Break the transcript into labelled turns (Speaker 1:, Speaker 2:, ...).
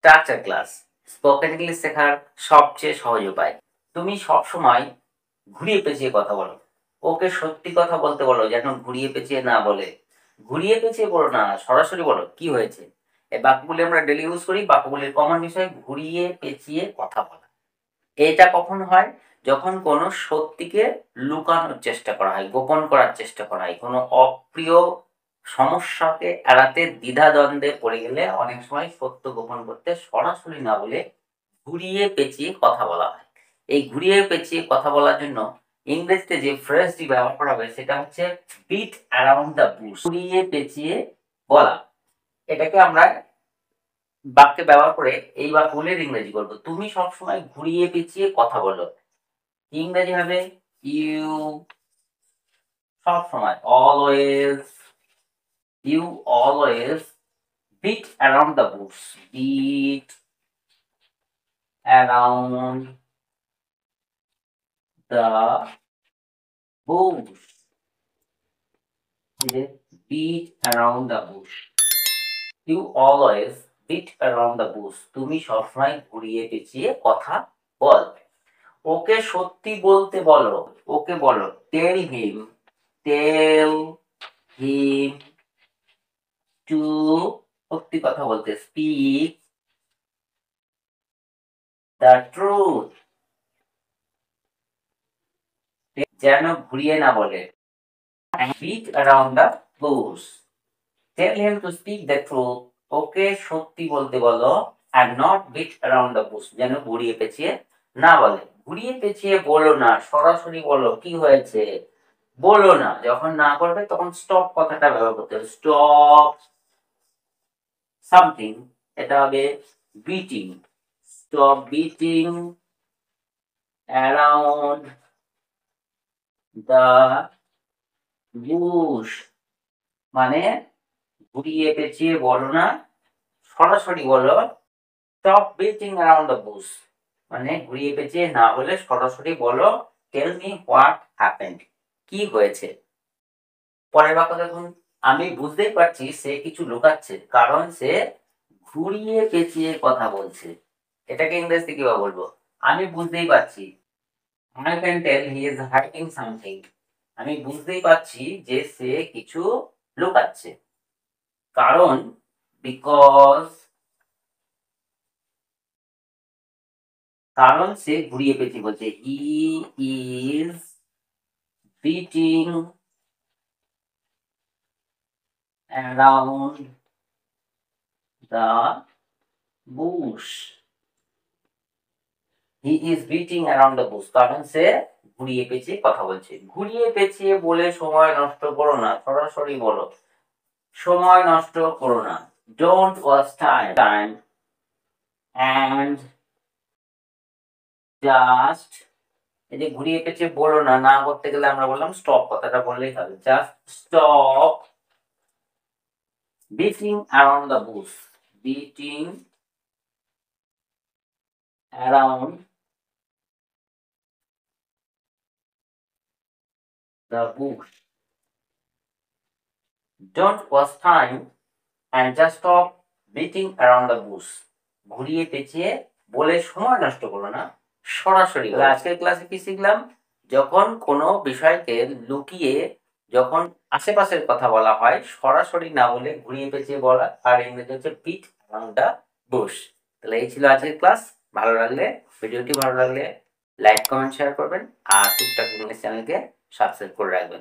Speaker 1: Structure class spoken English শেখার সবচেয়ে সহজ উপায়। তুমি সব সময় ঘুরিয়ে পেঁচিয়ে কথা বলো। ওকে সত্যি কথা বলতে বলো, যেন ঘুরিয়ে পেঁচিয়ে না বলে। ঘুরিয়ে পেঁচিয়ে বলো না, সরাসরি বলো কি হয়েছে। এই বাক্যগুলি আমরা ডেলি ইউজ করি। বাক্যগুলির কমন বিষয় ঘুরিয়ে পেঁচিয়ে কথা বলা। এটা কখন হয়? যখন কোনো সত্যিকে লুকানোর চেষ্টা করা হয়, গোপন করার চেষ্টা করা হয়, কোনো অপ্রিয় সমস্যাকে এড়াতে দ্বিধাদ্বন্দ্বে পড়ে গেলে অনেক সময় সত্য গোপন করতে সরাসরি না বলে ঘুরিয়ে পেঁচিয়ে কথা বলা হয়। এই ঘুরিয়ে পেঁচিয়ে কথা বলার জন্য ইংরেজিতে যে ফ্রেজটি ব্যবহার করা হবে সেটা হচ্ছে বিট অ্যারাউন্ড দ্য বুশ। ঘুরিয়ে পেঁচিয়ে বলা, এটাকে আমরা বাক্যে ব্যবহার করে এই বাক্যগুলির ইংরেজি করবো। তুমি সবসময় ঘুরিয়ে পেঁচিয়ে কথা বলো। ইংরেজি হবে ইউ সবসময়, always. You always beat around the bush. Beat around the bush. Beat around the bush. You always beat around the bush. তুমি সবসময় ঘুরিয়ে পেঁচিয়ে কথা বল। ওকে সত্যি বলতে বলো। ওকে বলো tell him to সত্যি কথা বলতে speak the truth. যেন ঘুরিয়ে না বলে। Beat around the bush. Tell him to speak the truth. ওকে সত্যি বলতে বলো and not beat around the bush. যেন ঘুরিয়ে পেঁচিয়ে না বলে। ঘুরিয়ে পেঁচিয়ে বলো না, সরাসরি বলো কি হয়েছে। বলো না, যখন না করবে তখন স্টপ কথাটা ব্যবহার করতে হবে। স্টপ সামথিং, এটা হবে beating. Stop beating around the Bush, মানে ঘুরিয়ে পেঁচিয়ে বলো না, সরাসরি বলো। Stop beating around the Bush, মানে ঘুরিয়ে পেঁচিয়ে না বলে সরাসরি বলো টেল মি হোয়াট হ্যাপেন্ড, কি হয়েছে। পরের বাক্য দেখুন, আমি বুঝতেই পারছি সে কিছু লুকাচ্ছে কারণ সে ঘুরিয়ে পেঁচিয়ে কথা বলছে। এটাকে ইংরেজিতে কিভাবে বলবো? আমি বুঝতেই পারছি, I can tell he is hiding something. আমি বুঝতেই পারছি যে সে কিছু লুকাচ্ছে। কারণ কারণ সে ঘুরিয়ে পেঁচিয়ে বলছে he is beating around the Bush. He is beating around the Bush, কারণ সে ঘুরিয়ে পেঁচিয়ে কথা বলছে। ঘুরিয়ে পেঁচিয়ে বলে সময় নষ্ট করো না, সরাসরি বলো। সময় নষ্ট করো না, don't waste time and just. এই যে ঘুরিয়ে পেঁচিয়ে বলো না, না করতে গেলে আমরা বললাম স্টপ কথাটা বললেই হবে। Just stop beating around the Bush. Beating around the bush. Don't waste time and just stop beating around the bush. ঘুরিয়ে পেঁচিয়ে বলে সময় নষ্ট করো না, সরাসরি। আজকের ক্লাসে কি শিখলাম? যখন কোনো বিষয়কে লুকিয়ে যখন আশেপাশের কথা বলা হয়, সরাসরি না বলে ঘুরিয়ে পেঁচিয়ে বলা, আর ইংরেজি হচ্ছে বিট অ্যারাউন্ড দ্য বুশ। তাহলে এই ছিল আজকের ক্লাস। ভিডিওটি ভালো লাগলে লাইক কমেন্ট শেয়ার করবেন আর টুকটাক ইংলিশ চ্যানেলকে সাবস্ক্রাইব করে রাখবেন।